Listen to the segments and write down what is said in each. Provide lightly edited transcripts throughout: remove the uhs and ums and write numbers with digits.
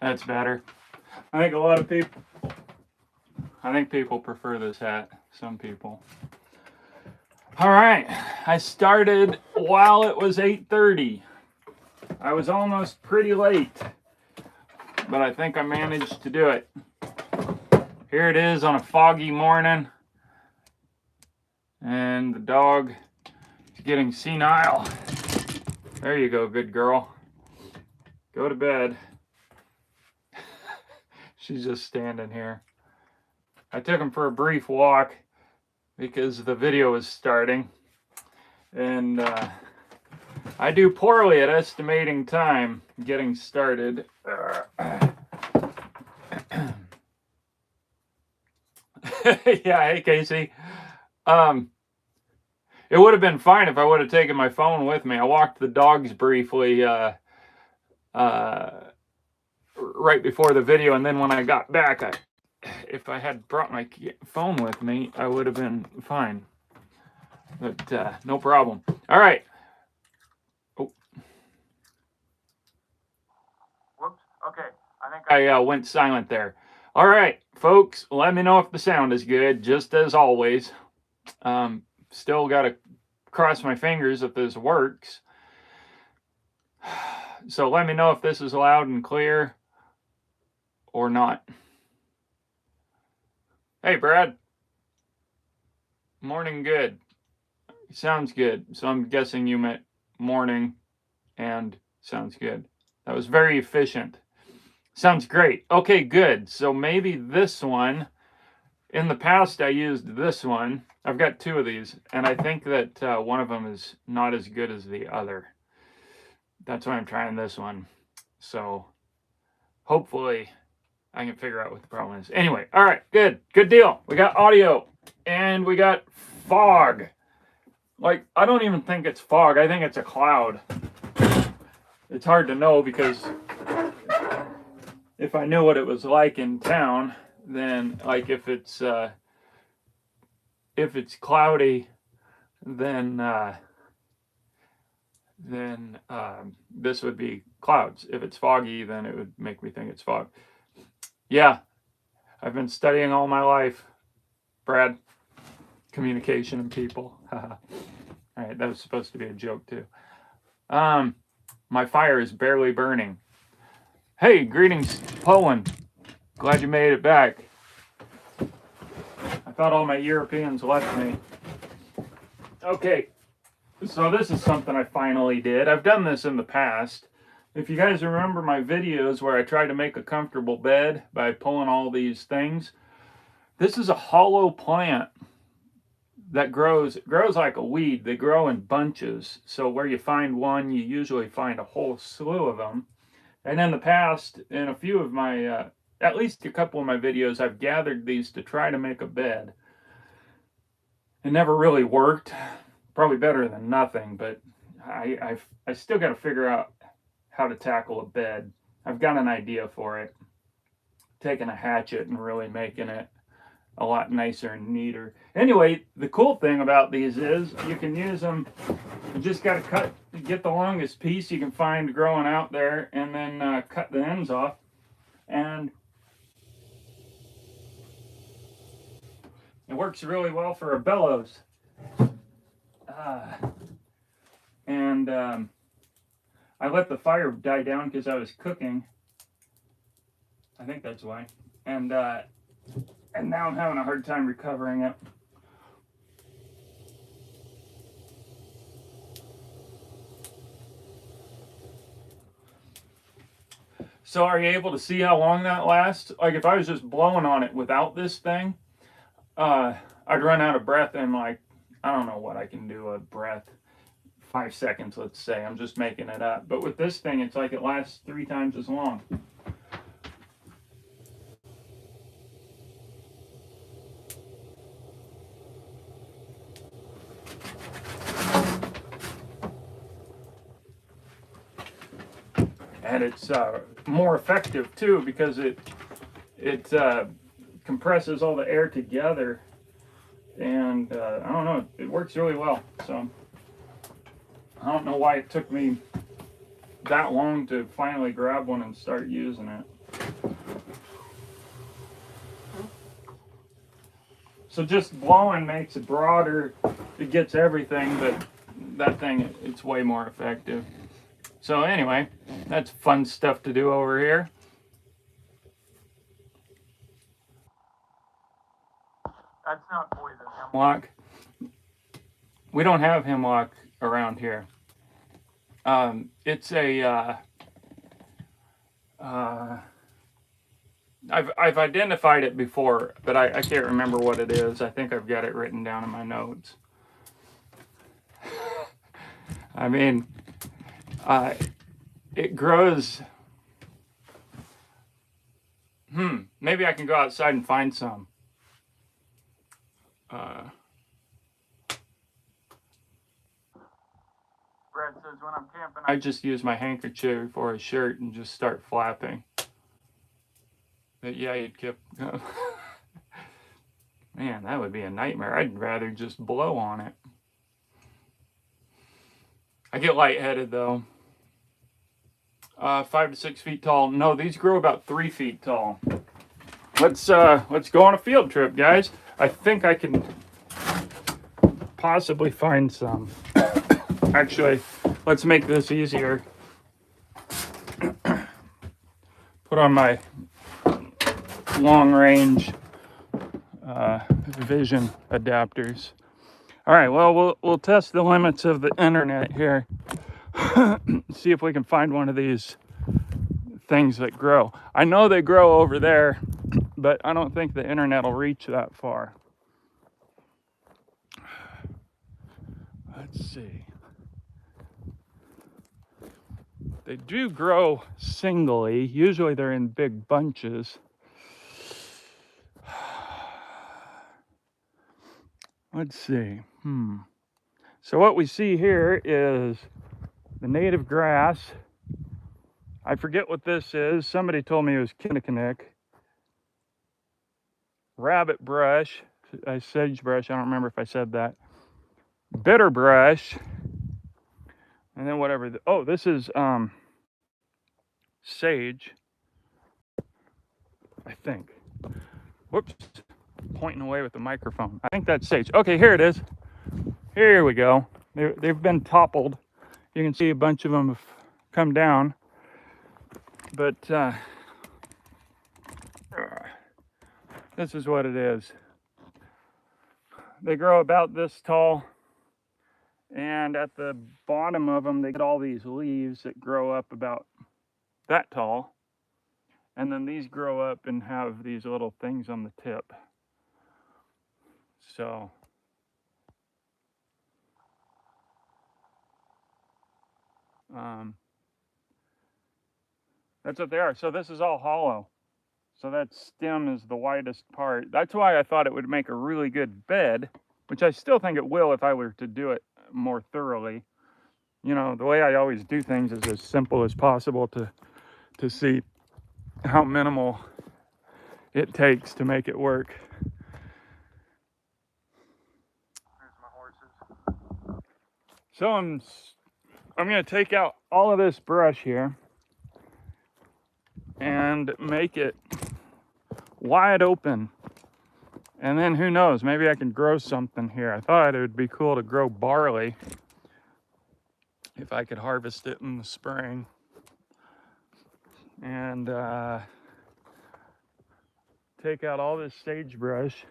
That's better. I think a lot of people, I think people prefer this hat. Some people. All right, I started while it was 8:30. I was almost pretty late, but I think I managed to do it. Here it is on a foggy morning, and the dog is getting senile. There you go, good girl. Go to bed. She's just standing here. I took him for a brief walk because the video was starting, and I do poorly at estimating time getting started. Yeah, hey Casey. It would have been fine if I would have taken my phone with me. I walked the dogs briefly right before the video, and then when I got back, if I had brought my phone with me, I would have been fine. But no problem. All right. Oh. Whoops. Okay. I think I went silent there. All right, folks, let me know if the sound is good, just as always. Still got to cross my fingers if this works. So let me know if this is loud and clear or not. Hey, Brad. Morning good. Sounds good. So I'm guessing you meant morning and sounds good. That was very efficient. Sounds great. Okay, good. So maybe this one. In the past, I used this one. I've got two of these, and I think that one of them is not as good as the other. That's why I'm trying this one. So hopefully I can figure out what the problem is. Anyway, all right, good. Good deal. We got audio, and we got fog. Like, I don't even think it's fog. I think it's a cloud. It's hard to know because if I knew what it was like in town, then like if it's cloudy, then this would be clouds. If it's foggy, then it would make me think it's fog. Yeah, I've been studying all my life, Brad. Communication and people. All right, that was supposed to be a joke too. My fire is barely burning. Hey, greetings, Poland. Glad you made it back. I thought all my Europeans left me. Okay, so this is something I finally did. I've done this in the past. If you guys remember my videos where I tried to make a comfortable bed by pulling all these things, this is a hollow plant that grows like a weed. They grow in bunches. So where you find one, you usually find a whole slew of them. And in the past, in a few of my, at least a couple of my videos, I've gathered these to try to make a bed. It never really worked. Probably better than nothing, but I still got to figure out how to tackle a bed. I've got an idea for it. Taking a hatchet and really making it a lot nicer and neater. Anyway, the cool thing about these is you can use them. You just got to get the longest piece you can find growing out there, and then cut the ends off. And it works really well for a bellows. And I let the fire die down because I was cooking. I think that's why. And now I'm having a hard time recovering it. So are you able to see how long that lasts? Like if I was just blowing on it without this thing, I'd run out of breath in like, I don't know what I can do a breath. 5 seconds, let's say. I'm just making it up. But with this thing, it's like it lasts 3 times as long. And it's more effective too because it compresses all the air together, and I don't know, it works really well. So I don't know why it took me that long to finally grab one and start using it. So just blowing makes it broader. It gets everything, but that thing, it's way more effective. So anyway, that's fun stuff to do over here. That's not poison hemlock. We don't have hemlock around here. It's a I've identified it before, but I can't remember what it is. I think I've got it written down in my notes. I mean, it grows. Maybe I can go outside and find some. Brad says when I'm camping, I just use my handkerchief or a shirt and just start flapping. But yeah, you'd keep. Man, that would be a nightmare. I'd rather just blow on it. I get lightheaded though. 5 to 6 feet tall. No, these grow about 3 feet tall. Let's go on a field trip, guys. I think I can possibly find some. Actually, let's make this easier. Put on my long range vision adapters. All right, well, we'll test the limits of the internet here. See if we can find one of these things that grow. I know they grow over there, but I don't think the internet will reach that far. Let's see. They do grow singly. Usually they're in big bunches. Let's see. So what we see here is the native grass. I forget what this is. Somebody told me it was kinnikinick. Rabbit brush, sagebrush. I don't remember if I said that. Bitter brush, and then whatever. Oh, this is sage. I think. Whoops, pointing away with the microphone. I think that's sage. Okay, here it is. Here we go. They've been toppled. You can see a bunch of them have come down. But this is what it is. They grow about this tall. And at the bottom of them, they get all these leaves that grow up about that tall. And then these grow up and have these little things on the tip. So that's what they are. So this is all hollow. So that stem is the widest part. That's why I thought it would make a really good bed, which I still think it will if I were to do it more thoroughly. You know, the way I always do things is as simple as possible to see how minimal it takes to make it work. There's my horses. So I'm going to take out all of this brush here and make it wide open. And then who knows, maybe I can grow something here. I thought it would be cool to grow barley if I could harvest it in the spring. And take out all this sagebrush.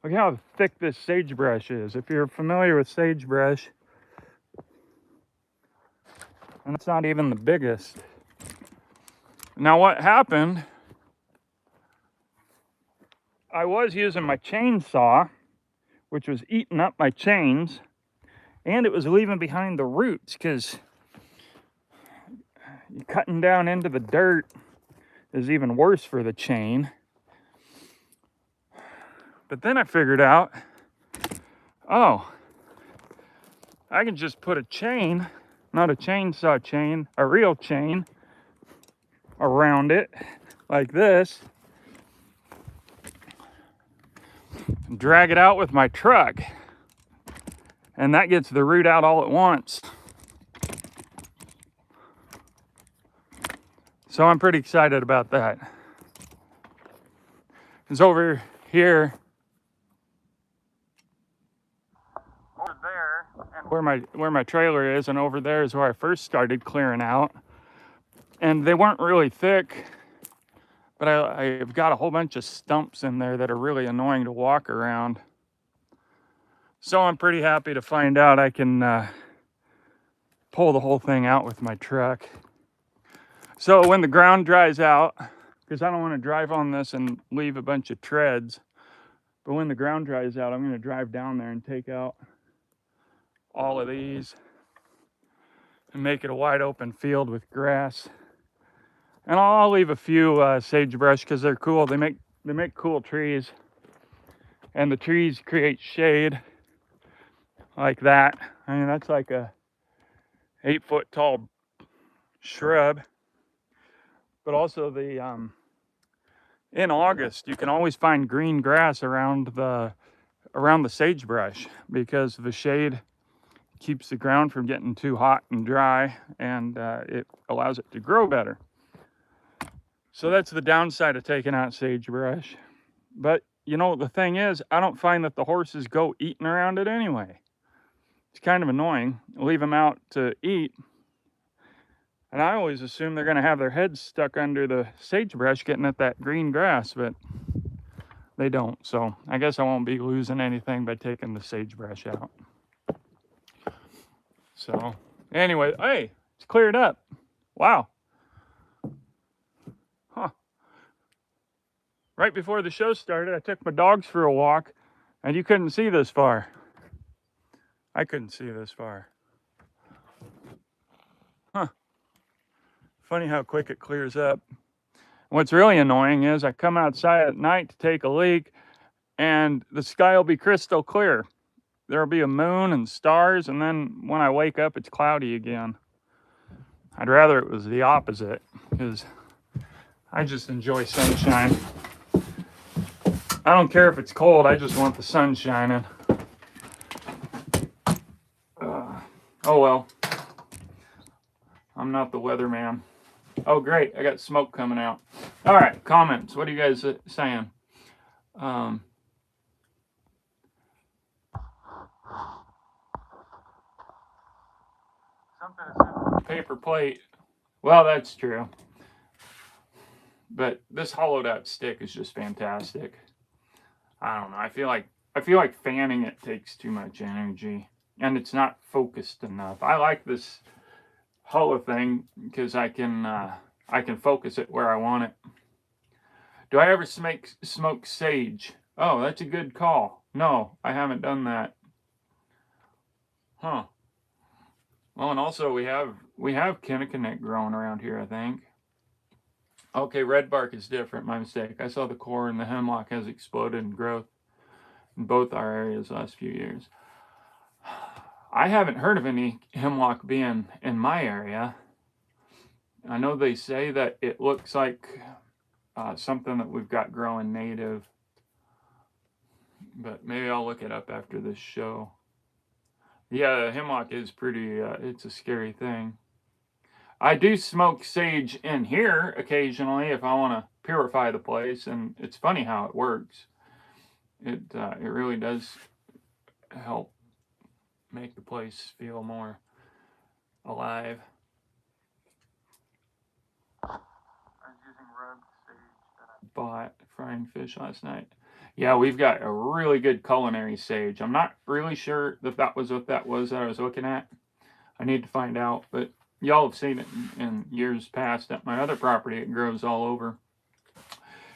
Look how thick this sagebrush is. If you're familiar with sagebrush, and it's not even the biggest. Now what happened, I was using my chainsaw, which was eating up my chains, and it was leaving behind the roots, because cutting down into the dirt is even worse for the chain. But then I figured out, oh, I can just put a chain, not a chainsaw chain, a real chain around it like this, and drag it out with my truck, and that gets the root out all at once. So I'm pretty excited about that. It's over here, over there, and where my trailer is, and over there is where I first started clearing out. And they weren't really thick, but I've got a whole bunch of stumps in there that are really annoying to walk around. So I'm pretty happy to find out I can pull the whole thing out with my truck. So when the ground dries out, because I don't want to drive on this and leave a bunch of treads, but when the ground dries out, I'm going to drive down there and take out all of these and make it a wide open field with grass. And I'll leave a few sagebrush because they're cool. They make cool trees, and the trees create shade like that. I mean, that's like a 8-foot tall shrub. But also in August, you can always find green grass around the sagebrush because the shade keeps the ground from getting too hot and dry, and it allows it to grow better. So that's the downside of taking out sagebrush. But you know, the thing is, I don't find that the horses go eating around it anyway. It's kind of annoying. Leave them out to eat, and I always assume they're going to have their heads stuck under the sagebrush getting at that green grass, but they don't. So I guess I won't be losing anything by taking the sagebrush out. So anyway, hey, it's cleared up. Wow. Huh. Right before the show started, I took my dogs for a walk, and you couldn't see this far. I couldn't see this far. Huh. Funny how quick it clears up. What's really annoying is I come outside at night to take a leak, and the sky will be crystal clear. There'll be a moon and stars, and then when I wake up, it's cloudy again. I'd rather it was the opposite, because I just enjoy sunshine. I don't care if it's cold, I just want the sun shining. Oh well. I'm not the weatherman. Oh great, I got smoke coming out. All right, comments. What are you guys saying? Something as simple as paper plate. Well, that's true. But this hollowed out stick is just fantastic. I don't know. I feel like fanning it takes too much energy, and it's not focused enough. I like this hollow thing because I can focus it where I want it. Do I ever smoke sage? Oh, that's a good call. No, I haven't done that. Huh. Well, and also we have kinnikinick growing around here, I think. Okay, red bark is different. My mistake. I saw the core and the hemlock has exploded in growth in both our areas the last few years. I haven't heard of any hemlock being in my area. I know they say that it looks like something that we've got growing native, but maybe I'll look it up after this show. Yeah, hemlock is pretty, it's a scary thing. I do smoke sage in here occasionally if I want to purify the place, and it's funny how it works. It really does help make the place feel more alive. I was using rubbed sage that I bought frying fish last night. Yeah, we've got a really good culinary sage. I'm not really sure that was what that was that I was looking at. I need to find out, but y'all have seen it in years past at my other property. It grows all over.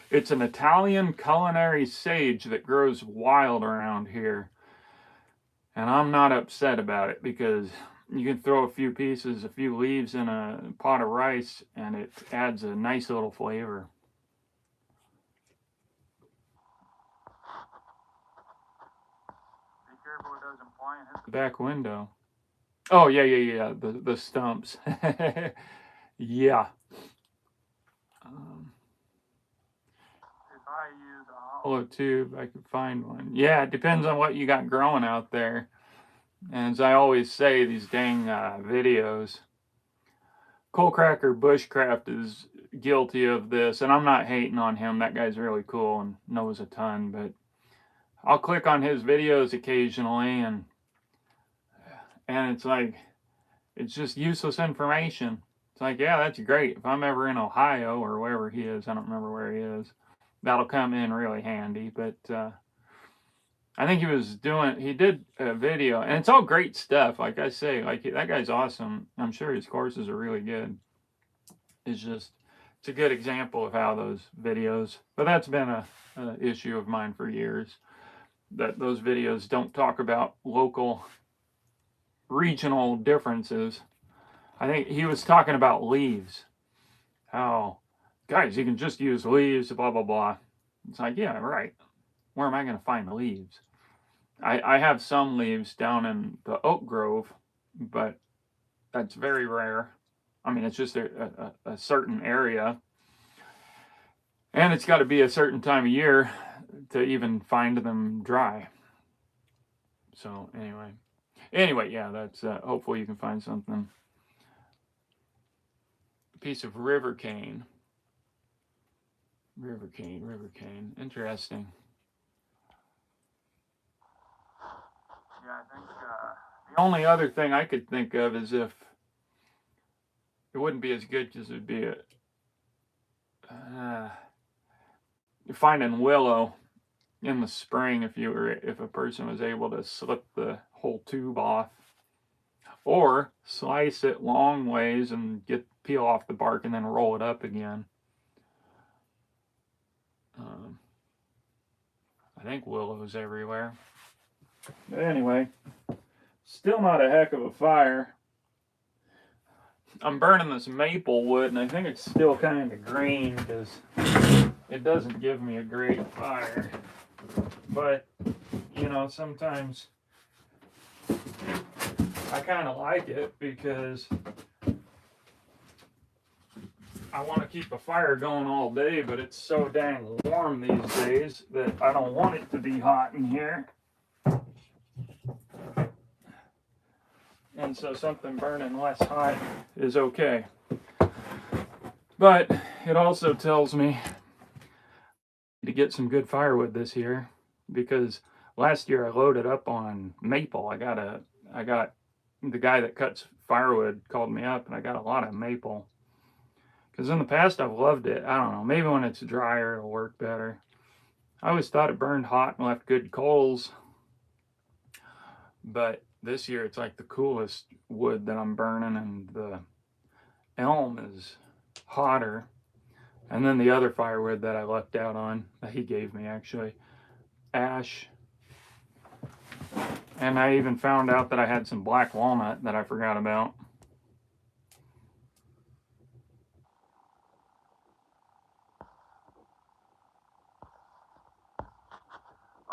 It's an Italian culinary sage that grows wild around here. And I'm not upset about it because you can throw a few leaves in a pot of rice and it adds a nice little flavor. Be careful it doesn't fly and hit the back window. Oh, yeah. The stumps. Yeah. If I use a hollow tube, I could find one. Yeah, it depends on what you got growing out there. And as I always say, these dang videos, Coal Cracker Bushcraft guilty of this, and I'm not hating on him. That guy's really cool and knows a ton, but I'll click on his videos occasionally, and it's like, it's just useless information. It's like, yeah, that's great. If I'm ever in Ohio or wherever he is, I don't remember where he is, that'll come in really handy. But I think he did a video, and it's all great stuff. Like I say, like, that guy's awesome. I'm sure his courses are really good. It's a good example of how those videos, but that's been a issue of mine for years, that those videos don't talk about local, regional differences. I think he was talking about leaves. How, guys, you can just use leaves, blah, blah, blah. It's like, yeah, right. Where am I going to find the leaves? I have some leaves down in the oak grove, but that's very rare. I mean, it's just a certain area. And it's got to be a certain time of year to even find them dry. So anyway, yeah, that's hopefully you can find something. A piece of river cane. Interesting. Yeah, I think the only other thing I could think of is if it wouldn't be as good because it'd be finding willow in the spring if a person was able to slip the whole tube off, or slice it long ways and peel off the bark and then roll it up again. I think willow's everywhere. But anyway, still not a heck of a fire. I'm burning this maple wood, and I think it's still kind of green because it doesn't give me a great fire. But, you know, sometimes I kind of like it because I want to keep a fire going all day, but it's so dang warm these days that I don't want it to be hot in here. And so something burning less hot is okay. But it also tells me to get some good firewood this year, because last year I loaded up on maple. I got the guy that cuts firewood called me up, and I got a lot of maple. Because in the past I've loved it. I don't know, maybe when it's drier it'll work better. I always thought it burned hot and left good coals. But this year it's like the coolest wood that I'm burning, and the elm is hotter. And then the other firewood that I lucked out on, that he gave me actually, ash. And I even found out that I had some black walnut that I forgot about.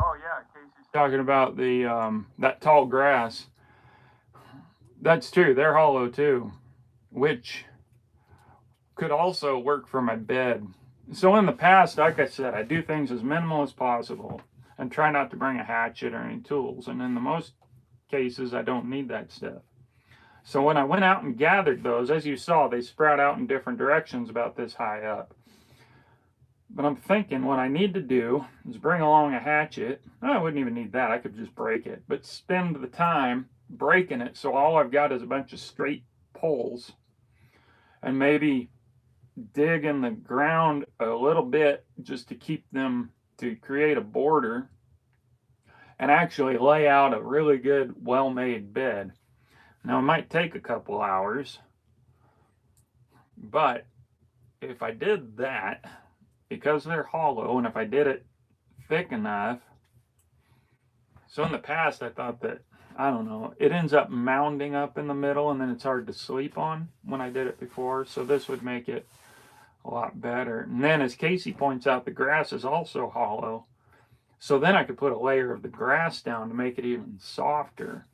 Oh yeah, Casey's talking about the that tall grass. That's true, they're hollow too, which could also work for my bed. So in the past, like I said, I do things as minimal as possible and try not to bring a hatchet or any tools. And in the most cases, I don't need that stuff. So when I went out and gathered those, as you saw, they sprout out in different directions about this high up. But I'm thinking what I need to do is bring along a hatchet. Oh, I wouldn't even need that. I could just break it. But spend the time breaking it so all I've got is a bunch of straight poles. And maybe dig in the ground a little bit just to keep them, to create a border, and actually lay out a really good, well-made bed. Now, it might take a couple hours, but if I did that, because they're hollow, and if I did it thick enough, so in the past I thought that, I don't know, it ends up mounding up in the middle and then it's hard to sleep on when I did it before, so this would make it a lot better. And then, as Casey points out, the grass is also hollow, so then I could put a layer of the grass down to make it even softer.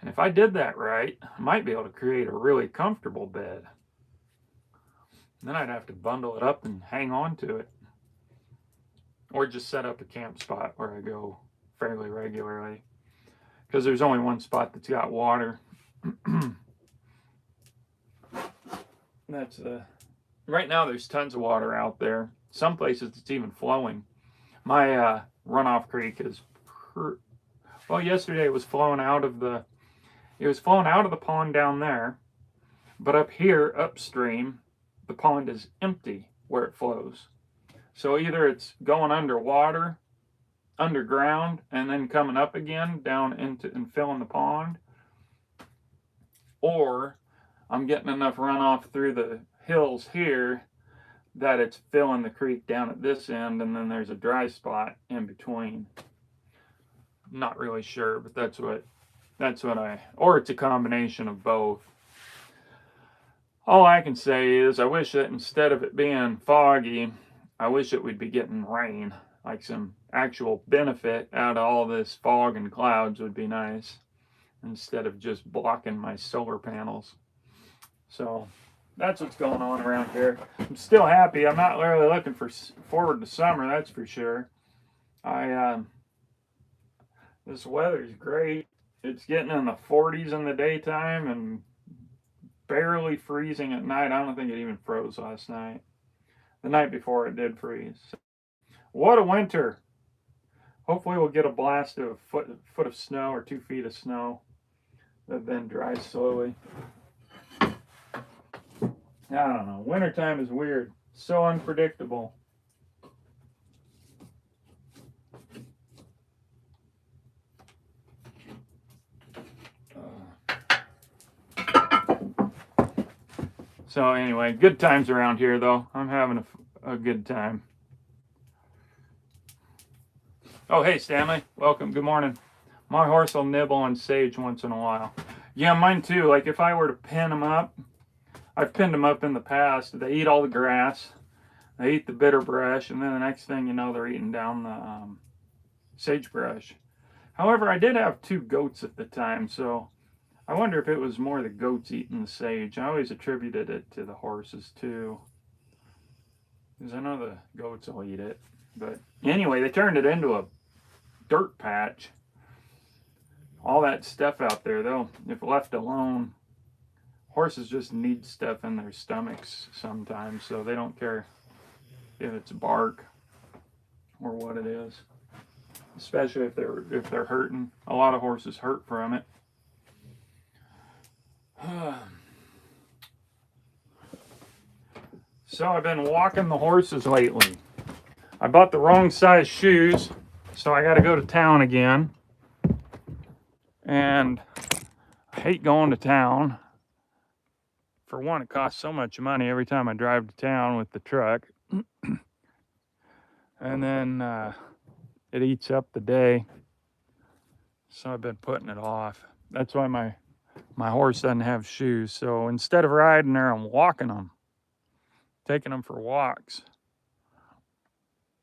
And if I did that right, I might be able to create a really comfortable bed. Then I'd have to bundle it up and hang on to it, or just set up a camp spot where I go fairly regularly, because there's only one spot that's got water. That's Right now there's tons of water out there. Some places it's even flowing. My runoff creek is, well, yesterday it was flowing out of the pond down there, but up here upstream, the pond is empty where it flows. So either it's going underwater, underground, and then coming up again down into and filling the pond, or I'm getting enough runoff through the hills here that it's filling the creek down at this end, and then there's a dry spot in between. Not really sure, but that's what or it's a combination of both. All I can say is I wish that instead of it being foggy, I wish it would be getting rain. Like some actual benefit out of all this fog and clouds would be nice, instead of just blocking my solar panels. So that's what's going on around here. I'm still happy. I'm not really looking forward to summer, that's for sure. This weather's great. It's getting in the 40s in the daytime and barely freezing at night. I don't think it even froze last night. The night before it did freeze. What a winter. Hopefully we'll get a blast of a foot of snow or 2 feet of snow that then dries slowly. I don't know. Wintertime is weird. So unpredictable. So anyway, good times around here though. I'm having a good time. Oh, hey Stanley. Welcome. Good morning. My horse will nibble on sage once in a while. Yeah, mine too. Like if I were to pin them up, I've pinned them up in the past. They eat all the grass. They eat the bitter brush, and then the next thing you know, they're eating down the sagebrush. However, I did have 2 goats at the time, so I wonder if it was more the goats eating the sage. I always attributed it to the horses too, because I know the goats will eat it. But anyway, they turned it into a dirt patch. All that stuff out there, though, if left alone, horses just need stuff in their stomachs sometimes, so they don't care if it's bark or what it is. Especially if they're hurting. A lot of horses hurt from it. So I've been walking the horses lately. I bought the wrong size shoes, so I got to go to town again. And I hate going to town. For one, it costs so much money every time I drive to town with the truck. And then it eats up the day. So I've been putting it off. That's why my horse doesn't have shoes. So instead of riding there, I'm walking them. Taking them for walks.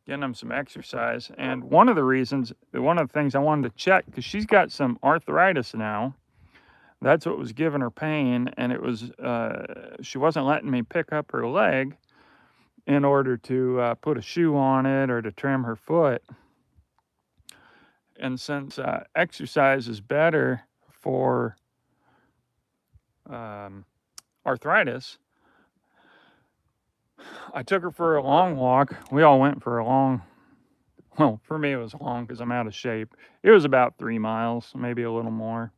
Getting them some exercise. And one of the things I wanted to check, because she's got some arthritis now. That's what was giving her pain. And it was, she wasn't letting me pick up her leg in order to put a shoe on it or to trim her foot. And since exercise is better for arthritis, I took her for a long walk. We all went for a long, well, for me it was long because I'm out of shape. It was about 3 miles, maybe a little more,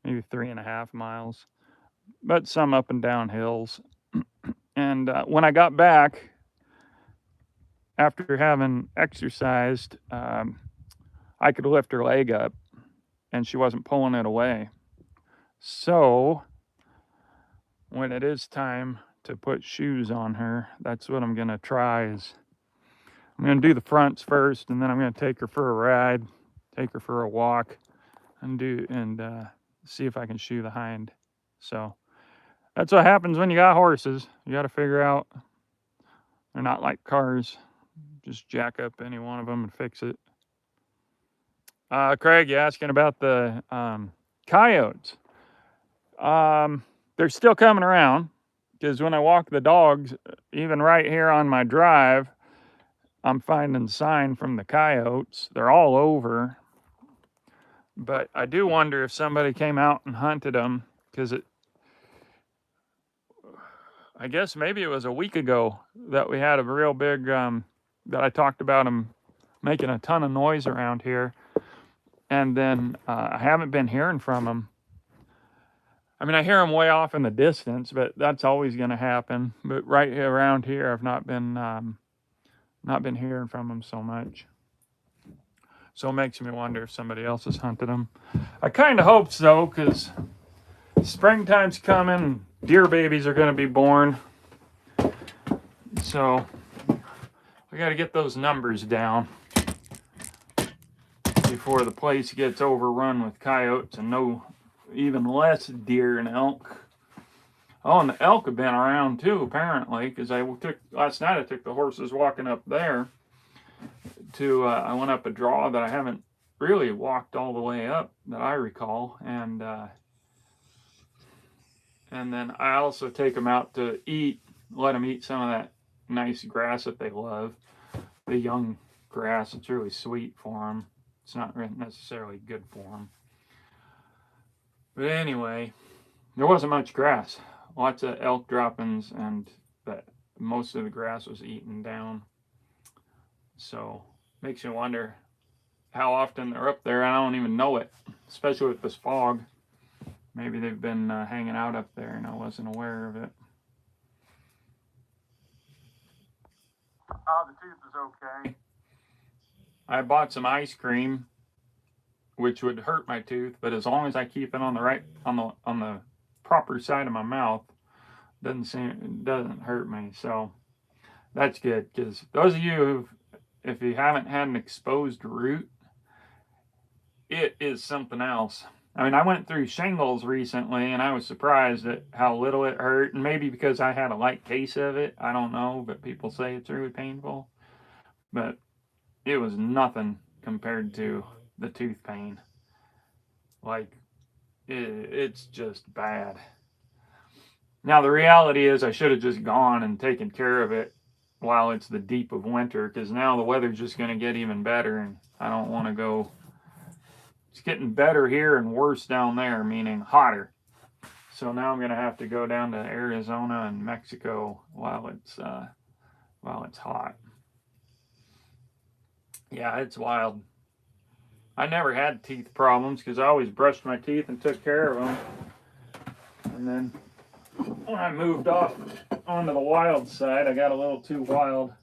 maybe 3.5 miles, but some up and down hills. And when I got back, after having exercised, I could lift her leg up and she wasn't pulling it away. So when it is time to put shoes on her, that's what I'm gonna try. Is I'm gonna do the fronts first, and then I'm gonna take her for a ride, take her for a walk, and see if I can shoe the hind. So that's what happens when you got horses. You got to figure out they're not like cars. Just jack up any one of them and fix it. Craig, you asking about the coyotes? They're still coming around. Because when I walk the dogs, even right here on my drive, I'm finding sign from the coyotes. They're all over. But I do wonder if somebody came out and hunted them, because I guess maybe it was a week ago that we had a real big, that I talked about him making a ton of noise around here. And then I haven't been hearing from him. I mean, I hear him way off in the distance, but that's always going to happen. But right around here, I've not been hearing from him so much. So it makes me wonder if somebody else has hunted him. I kind of hope so, because springtime's coming. Deer babies are going to be born. So we got to get those numbers down before the place gets overrun with coyotes and no, even less deer and elk. Oh, and the elk have been around too, apparently, because last night I took the horses walking up there to, I went up a draw that I haven't really walked all the way up that I recall, and then I also take them out to eat, let them eat some of that nice grass that they love, the young grass. It's really sweet for them. It's not necessarily good for them. But anyway, there wasn't much grass. Lots of elk droppings, and most of the grass was eaten down. So makes you wonder how often they're up there. I don't even know it, especially with this fog. Maybe they've been hanging out up there and I wasn't aware of it. Oh, the tooth is okay. I bought some ice cream, which would hurt my tooth, but as long as I keep it on the proper side of my mouth, it doesn't hurt me. So that's good, because those of you if you haven't had an exposed root, it is something else. I mean, I went through shingles recently, and I was surprised at how little it hurt. And maybe because I had a light case of it, I don't know, but people say it's really painful. But it was nothing compared to the tooth pain. Like, it's just bad. Now, the reality is I should have just gone and taken care of it while it's the deep of winter, because now the weather's just going to get even better, and I don't want to go. It's getting better here and worse down there, meaning hotter. So now I'm going to have to go down to Arizona and Mexico while it's hot. Yeah, it's wild. I never had teeth problems because I always brushed my teeth and took care of them. And then when I moved off onto the wild side, I got a little too wild.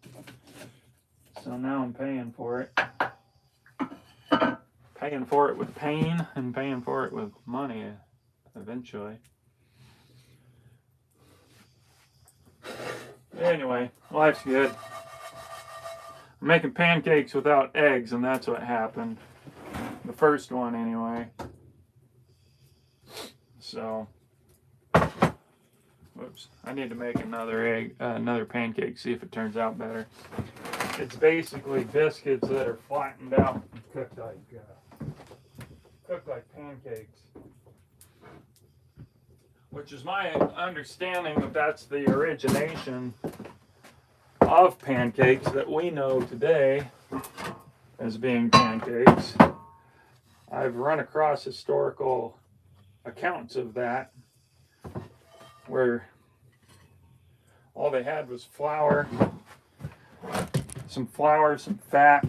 So now I'm paying for it. Paying for it with pain and paying for it with money eventually. Anyway, life's good. I'm making pancakes without eggs, and that's what happened. The first one, anyway. So, whoops. I need to make another pancake, see if it turns out better. It's basically biscuits that are flattened out and cooked like pancakes. Which is my understanding that that's the origination of pancakes that we know today as being pancakes. I've run across historical accounts of that where all they had was flour, some fat,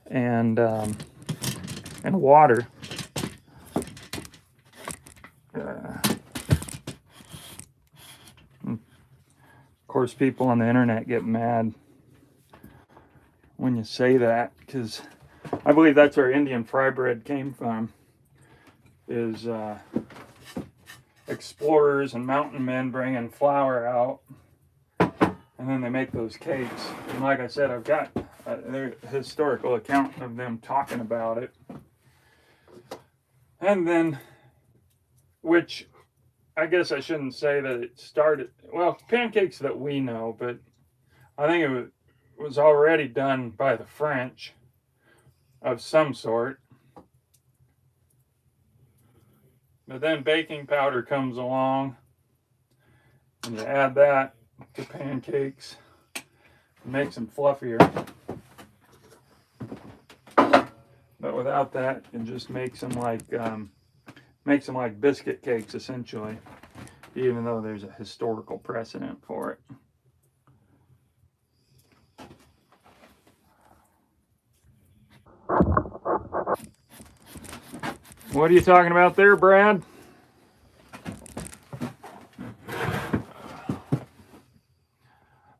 and water. Of course, people on the internet get mad when you say that, because I believe that's where Indian fry bread came from, is explorers and mountain men bringing flour out, and then they make those cakes. And like I said, I've got a historical account of them talking about it. And then, which I guess I shouldn't say that it started, well, pancakes that we know, but I think it was already done by the French of some sort. But then baking powder comes along, and you add that to pancakes, it makes them fluffier. But without that, it just makes them like biscuit cakes, essentially. even though there's a historical precedent for it. What are you talking about there, Brad?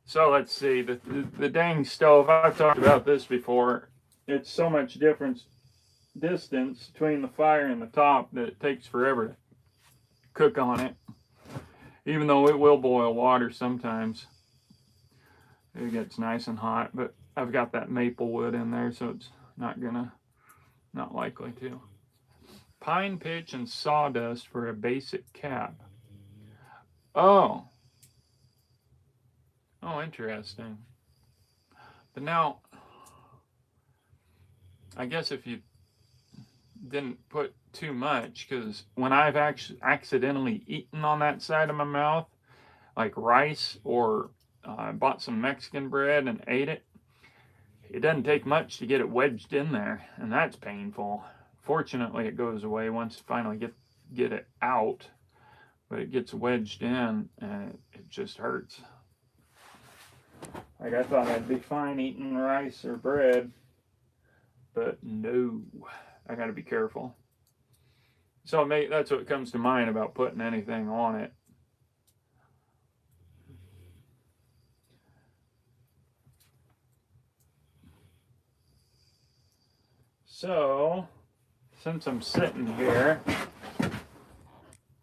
So let's see, the dang stove, I've talked about this before. It's so much distance between the fire and the top that it takes forever to cook on it. Even though it will boil water sometimes. It gets nice and hot, but I've got that maple wood in there, so it's not likely to. Pine pitch and sawdust for a basic cap. Oh, interesting. But now, I guess if you didn't put too much, because when I've actually accidentally eaten on that side of my mouth, like rice, or I bought some Mexican bread and ate it, it doesn't take much to get it wedged in there, and that's painful. Fortunately, it goes away once you finally get it out, but it gets wedged in, and it just hurts. Like, I thought I'd be fine eating rice or bread, but no, I gotta be careful. So that's what comes to mind about putting anything on it. So, since I'm sitting here,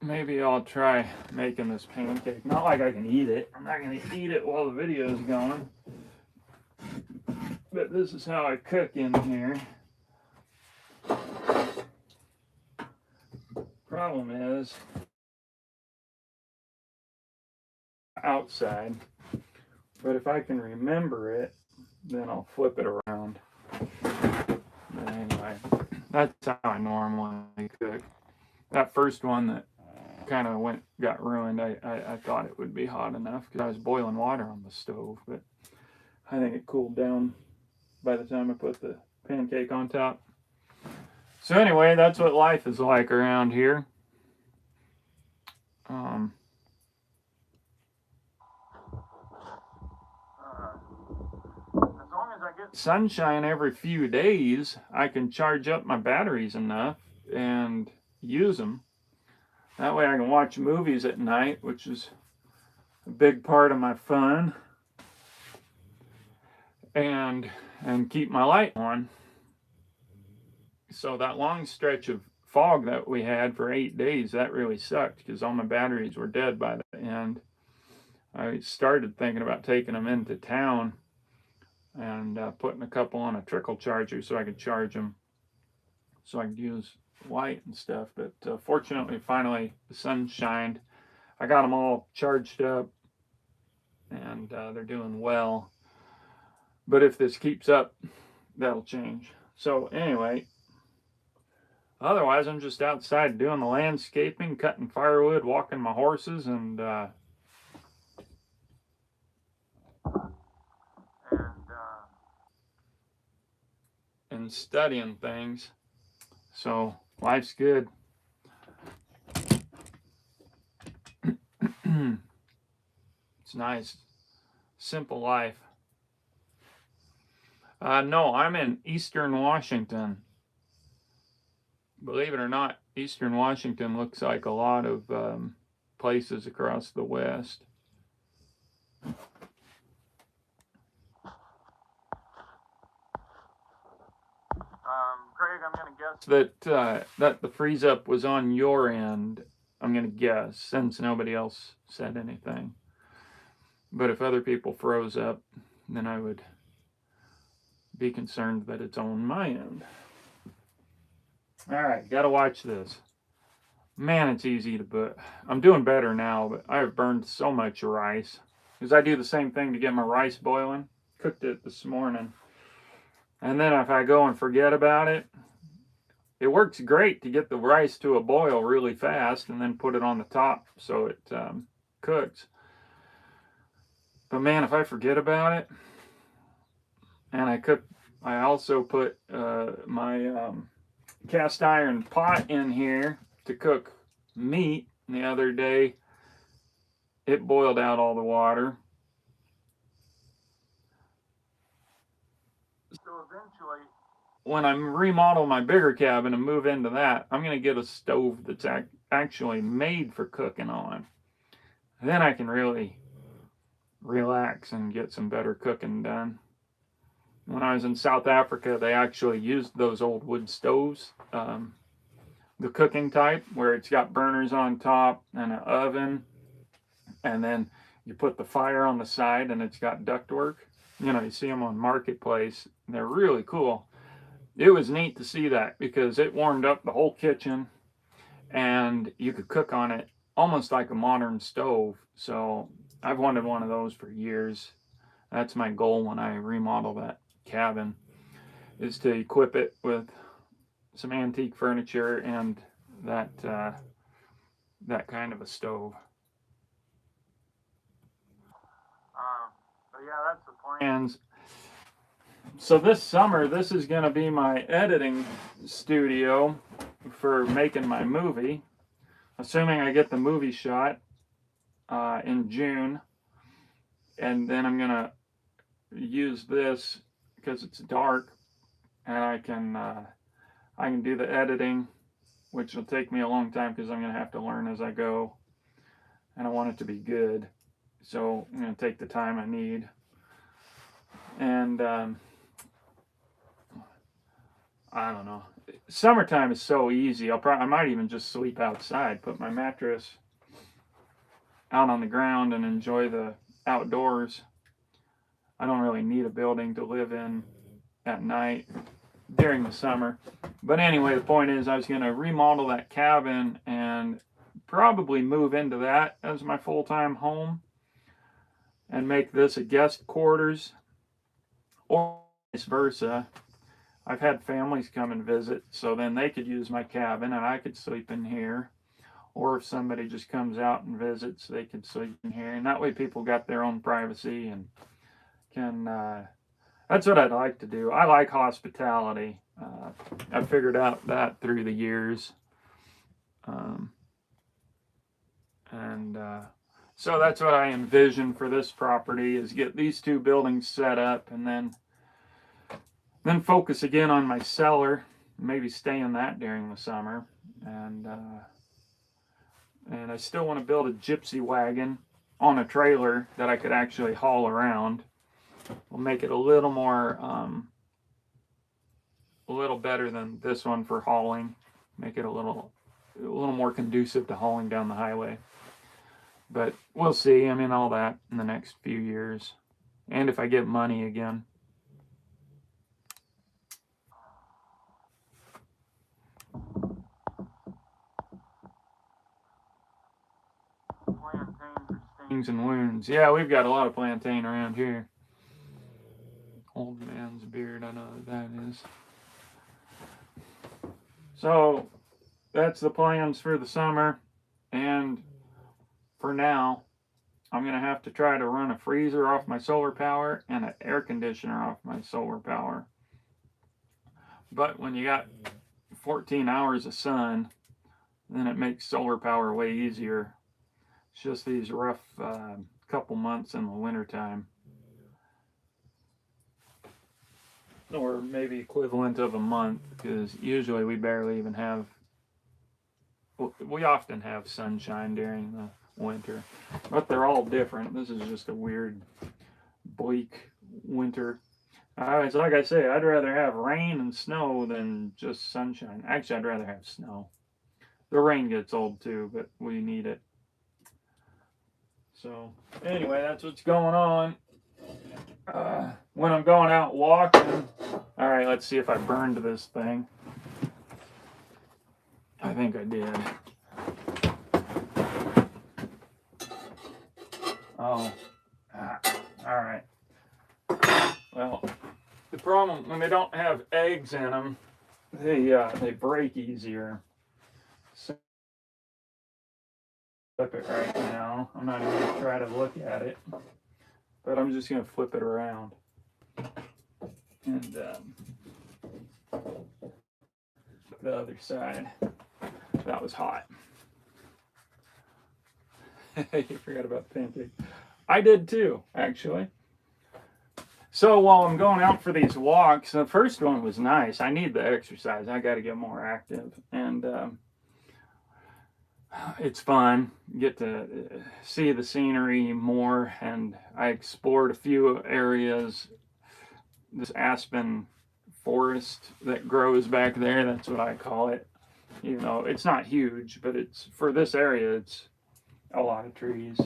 maybe I'll try making this pancake. Not like I can eat it. I'm not going to eat it while the video is going. But this is how I cook in here. Problem is, outside. But if I can remember it, then I'll flip it around. But anyway, that's how I normally cook. That first one that kind of got ruined, I thought it would be hot enough because I was boiling water on the stove, but I think it cooled down by the time I put the pancake on top. So anyway, that's what life is like around here. As long as I get sunshine every few days, I can charge up my batteries enough and use them. That way I can watch movies at night, which is a big part of my fun, and keep my light on. So that long stretch of fog that we had for 8 days, that really sucked because all my batteries were dead by the end. I started thinking about taking them into town and putting a couple on a trickle charger so I could charge them so I could use light and stuff. But fortunately, finally, the sun shined. I got them all charged up, and they're doing well. But if this keeps up, that'll change. So anyway, otherwise, I'm just outside doing the landscaping, cutting firewood, walking my horses, and studying things. So life's good. It's nice, simple life. No, I'm in Eastern Washington. Believe it or not, Eastern Washington looks like a lot of places across the West. Craig, I'm going to guess that the freeze up was on your end. I'm going to guess, since nobody else said anything. But if other people froze up, then I would be concerned that it's on my end. All right, got to watch this. Man, it's easy to put. I'm doing better now, but I have burned so much rice. Because I do the same thing to get my rice boiling. Cooked it this morning. And then if I go and forget about it, it works great to get the rice to a boil really fast and then put it on the top so it cooks. But man, if I forget about it, and I also put my cast iron pot in here to cook meat the other day, it boiled out all the water. So eventually, when I remodel my bigger cabin and move into that, I'm going to get a stove that's actually made for cooking on. Then I can really relax and get some better cooking done. When I was in South Africa, they actually used those old wood stoves, the cooking type, where it's got burners on top and an oven, and then you put the fire on the side and it's got ductwork. You know, you see them on Marketplace. They're really cool. It was neat to see that because it warmed up the whole kitchen and you could cook on it almost like a modern stove. So I've wanted one of those for years. That's my goal when I remodel that cabin, is to equip it with some antique furniture and that that kind of a stove. So yeah, that's the plans. So this summer, this is going to be my editing studio for making my movie. Assuming I get the movie shot in June, and then I'm going to use this because it's dark, and I can do the editing, which will take me a long time because I'm going to have to learn as I go, and I want it to be good. So I'm going to take the time I need, and I don't know. Summertime is so easy. I might even just sleep outside, put my mattress out on the ground, and enjoy the outdoors. I don't really need a building to live in at night during the summer. But anyway, the point is I was going to remodel that cabin and probably move into that as my full-time home and make this a guest quarters, or vice versa. I've had families come and visit, so then they could use my cabin and I could sleep in here. Or if somebody just comes out and visits, they could sleep in here. And that way people got their own privacy and can, that's what I'd like to do. I like hospitality. I've figured out that through the years. So that's what I envision for this property, is get these two buildings set up and then focus again on my cellar, maybe stay in that during the summer. And I still want to build a gypsy wagon on a trailer that I could actually haul around. We'll make it a little more, a little better than this one for hauling. Make it a little more conducive to hauling down the highway. But we'll see. I mean, all that in the next few years. And if I get money again. Plantain for stings and wounds. Yeah, we've got a lot of plantain around here. Old man's beard, I know what that is. So that's the plans for the summer. And for now, I'm going to have to try to run a freezer off my solar power and an air conditioner off my solar power. But when you got 14 hours of sun, then it makes solar power way easier. It's just these rough couple months in the wintertime. Or maybe equivalent of a month, because usually we barely even have, we often have sunshine during the winter, but they're all different. This is just a weird, bleak winter. So like I say, I'd rather have rain and snow than just sunshine. Actually, I'd rather have snow. The rain gets old too, but we need it. So anyway, that's what's going on. When I'm going out walking, all right, let's see if I burned this thing. I think I did. Oh, all right. Well, the problem when they don't have eggs in them, they break easier. So flip it right now. I'm not even gonna try to look at it, but I'm just gonna flip it around. And the other side. That was hot. You forgot about the pancake. I did too, actually. So while I'm going out for these walks, the first one was nice. I need the exercise. I got to get more active, and it's fun. Get to see the scenery more, and I explored a few areas. This aspen forest that grows back there, that's what I call it. You know, it's not huge, but it's for this area, it's a lot of trees.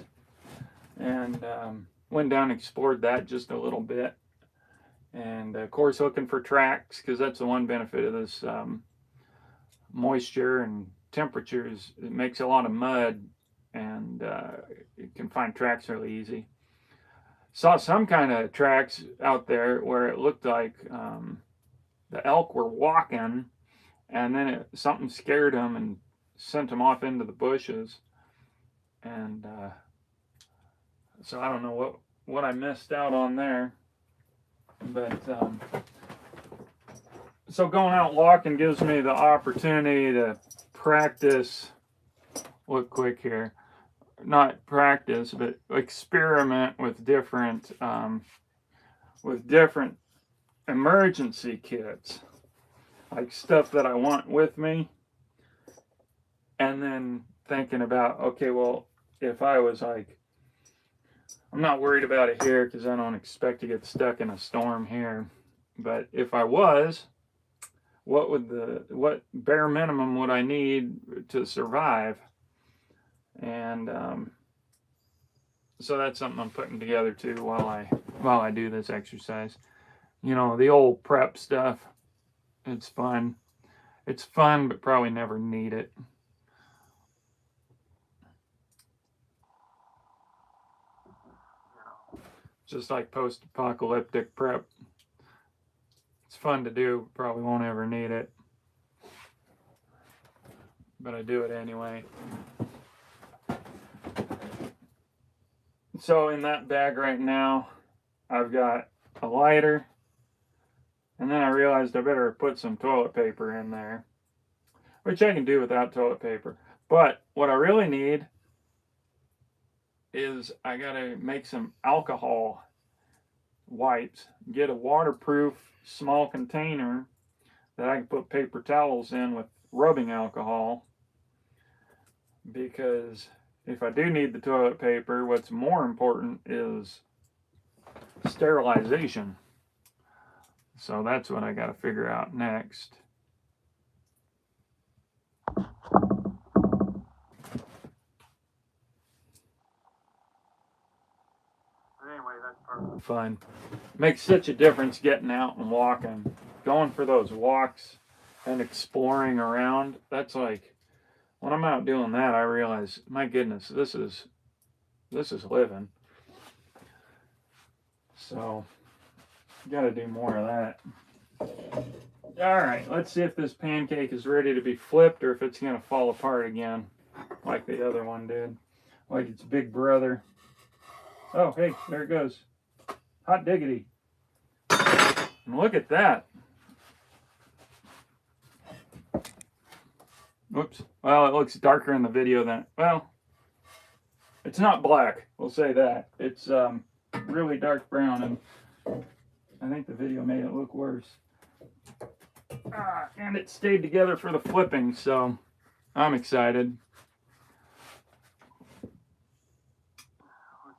And went down and explored that just a little bit. And of course, looking for tracks, because that's the one benefit of this moisture and temperatures. It makes a lot of mud, and you can find tracks really easy. Saw some kind of tracks out there where it looked like the elk were walking, and then something scared them and sent them off into the bushes. And so I don't know what I missed out on there. But so going out walking gives me the opportunity to practice. Look quick here. Not practice, but experiment with different emergency kits, like stuff that I want with me, and then thinking about, okay, well, if I was like, I'm not worried about it here because I don't expect to get stuck in a storm here, but if I was, what bare minimum would I need to survive? And so that's something I'm putting together too while I do this exercise. You know, the old prep stuff, it's fun. It's fun, but probably never need it. Just like post-apocalyptic prep. It's fun to do, probably won't ever need it. But I do it anyway. So in that bag right now, I've got a lighter, and then I realized I better put some toilet paper in there, which I can do without toilet paper. But what I really need is I gotta make some alcohol wipes, get a waterproof small container that I can put paper towels in with rubbing alcohol, because if I do need the toilet paper, what's more important is sterilization. So that's what I got to figure out next. Anyway, that's part of the fun. Makes such a difference getting out and walking. Going for those walks and exploring around. That's like, when I'm out doing that, I realize, my goodness, this is living. So, got to do more of that. All right, let's see if this pancake is ready to be flipped or if it's going to fall apart again like the other one did. Like its big brother. Oh, hey, there it goes. Hot diggity. And look at that. Whoops. Well, it looks darker in the video than, well, it's not black. We'll say that. It's really dark brown, and I think the video made it look worse. And it stayed together for the flipping, so I'm excited. Looks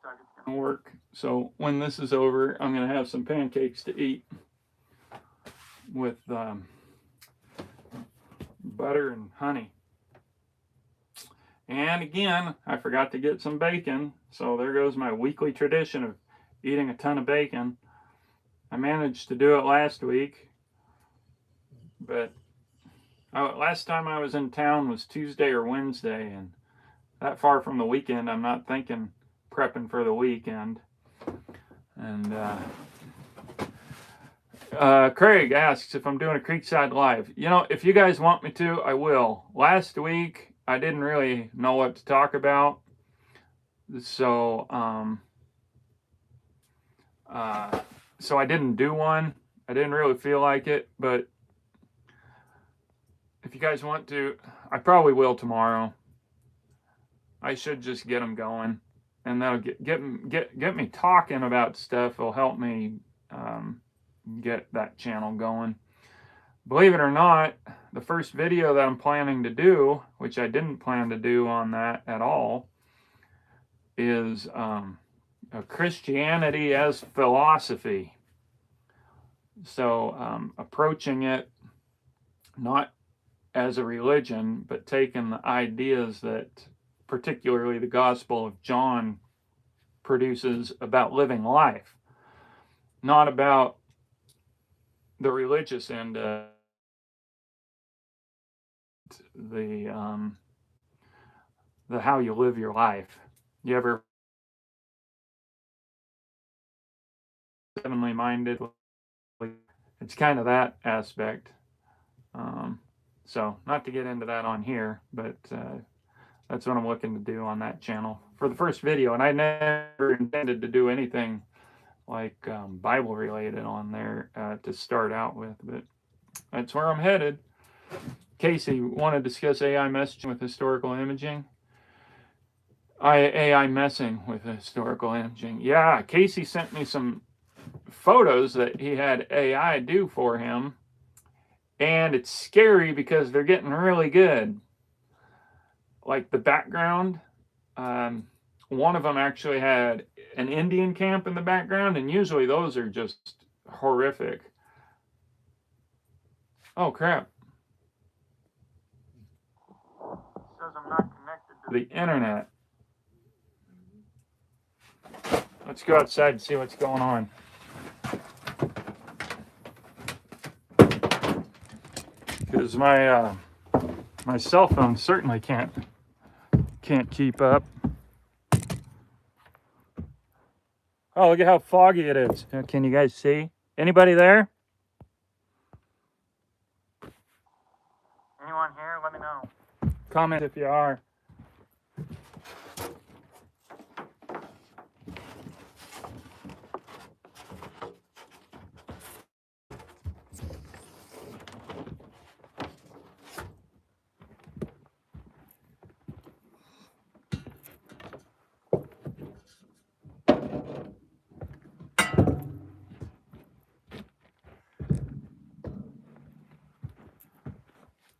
like it's gonna work. So when this is over, I'm gonna have some pancakes to eat with butter and honey. And again, I forgot to get some bacon, so there goes my weekly tradition of eating a ton of bacon. I managed to do it last week, but last time I was in town was Tuesday or Wednesday, and that far from the weekend, I'm not thinking prepping for the weekend. And Craig asks if I'm doing a Creekside Live. You know, if you guys want me to, I will. Last week, I didn't really know what to talk about, so so I didn't do one. I didn't really feel like it, but if you guys want to, I probably will tomorrow. I should just get them going, and that'll get me talking about stuff. Will help me get that channel going. Believe it or not, the first video that I'm planning to do, which I didn't plan to do on that at all, is Christianity as philosophy. So approaching it not as a religion, but taking the ideas that particularly the Gospel of John produces about living life, not about the religious end of the how you live your life. You ever heavenly minded? It's kind of that aspect. So not to get into that on here, but that's what I'm looking to do on that channel for the first video. And I never intended to do anything like Bible related on there to start out with, but that's where I'm headed. Casey, want to discuss AI messaging with historical imaging? AI messing with historical imaging. Yeah, Casey sent me some photos that he had AI do for him, and it's scary because they're getting really good. Like the background, one of them actually had an Indian camp in the background, and usually those are just horrific. Oh crap. It says I'm not connected to the internet. Let's go outside and see what's going on. Because my my cell phone certainly can't keep up. Oh, look at how foggy it is. Can you guys see? Anybody there? Anyone here? Let me know. Comment if you are.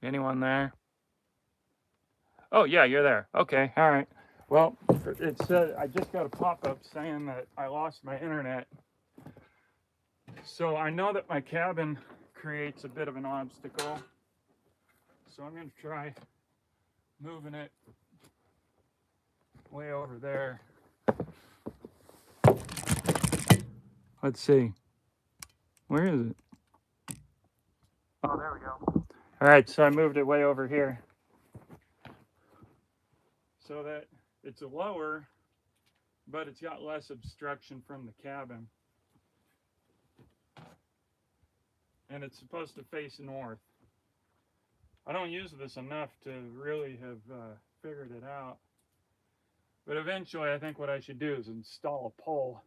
Anyone there? Oh, yeah, you're there. Okay, all right. Well, it said I just got a pop-up saying that I lost my internet. So I know that my cabin creates a bit of an obstacle. So I'm going to try moving it way over there. Let's see. Where is it? Oh, there we go. All right, so I moved it way over here so that it's lower, but it's got less obstruction from the cabin. And it's supposed to face north. I don't use this enough to really have figured it out. But eventually, I think what I should do is install a pole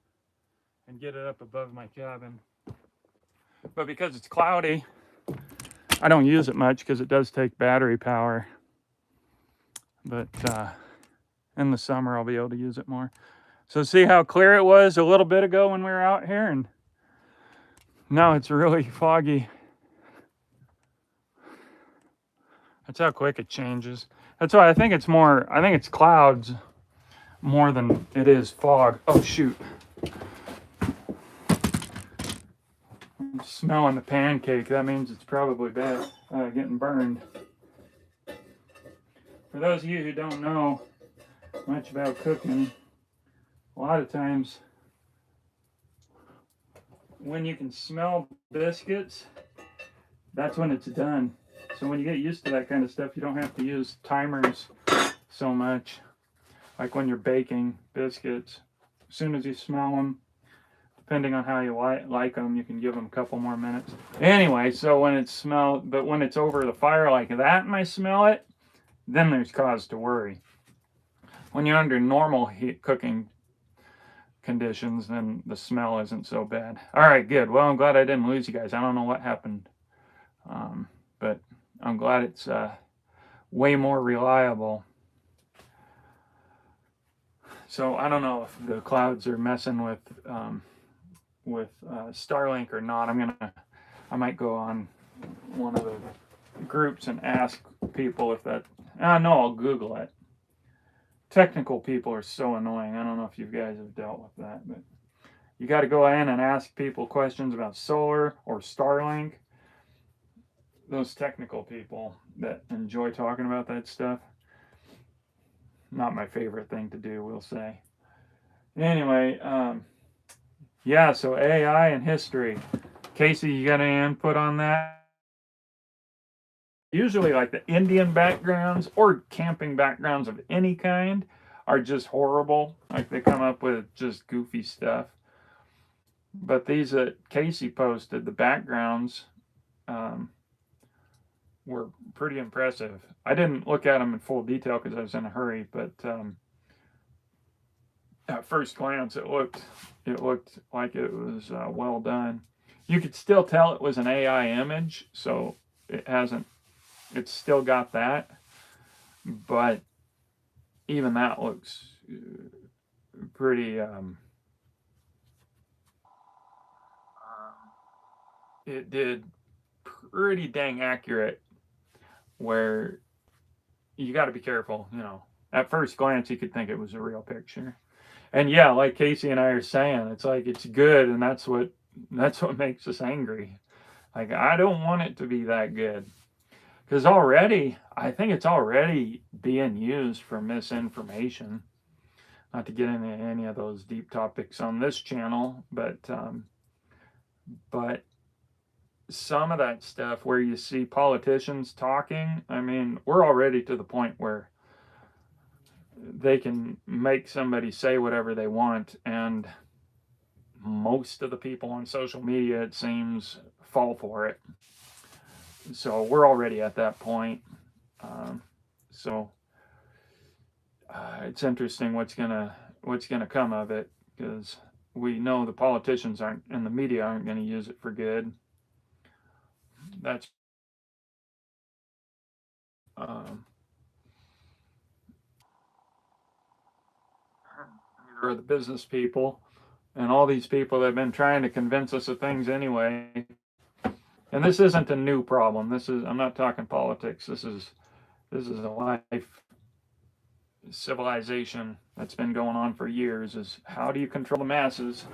and get it up above my cabin. But because it's cloudy, I don't use it much because it does take battery power. But in the summer, I'll be able to use it more. So see how clear it was a little bit ago when we were out here, and now it's really foggy. That's how quick it changes. That's why I think it's more, I think it's clouds more than it is fog. Oh shoot. I'm smelling the pancake. That means it's probably bad, getting burned. For those of you who don't know much about cooking, a lot of times when you can smell biscuits, that's when it's done. So when you get used to that kind of stuff, you don't have to use timers so much. Like when you're baking biscuits, as soon as you smell them, depending on how you like them, you can give them a couple more minutes. Anyway, so when it's when it's over the fire like that and I smell it, then there's cause to worry. When you're under normal heat cooking conditions, then the smell isn't so bad. All right, good. Well, I'm glad I didn't lose you guys. I don't know what happened, but I'm glad it's way more reliable. So I don't know if the clouds are messing with Starlink or not. I might go on one of the groups and ask people if that. No, I'll Google it. Technical people are so annoying. I don't know if you guys have dealt with that, but you got to go in and ask people questions about solar or Starlink. Those technical people that enjoy talking about that stuff. Not my favorite thing to do, we'll say. Anyway, yeah, so AI and history. Casey, you got any input on that? Usually, like the Indian backgrounds or camping backgrounds of any kind are just horrible. Like they come up with just goofy stuff. But these that Casey posted, the backgrounds were pretty impressive. I didn't look at them in full detail because I was in a hurry, but at first glance, it looked like it was well done. You could still tell it was an AI image, so it hasn't. It's still got that, but even that looks pretty. It did pretty dang accurate. Where you got to be careful, you know. At first glance, you could think it was a real picture, and yeah, like Casey and I are saying, it's like it's good, and that's what makes us angry. Like I don't want it to be that good. Because already, I think it's already being used for misinformation. Not to get into any of those deep topics on this channel, but some of that stuff where you see politicians talking, I mean, we're already to the point where they can make somebody say whatever they want, and most of the people on social media, it seems, fall for it. So we're already at that point. So it's interesting what's gonna come of it, because we know the politicians aren't and the media aren't going to use it for good. That's um, neither are the business people and all these people that have been trying to convince us of things anyway. And this isn't a new problem. I'm not talking politics. This is a life civilization that's been going on for years. Is how do you control the masses?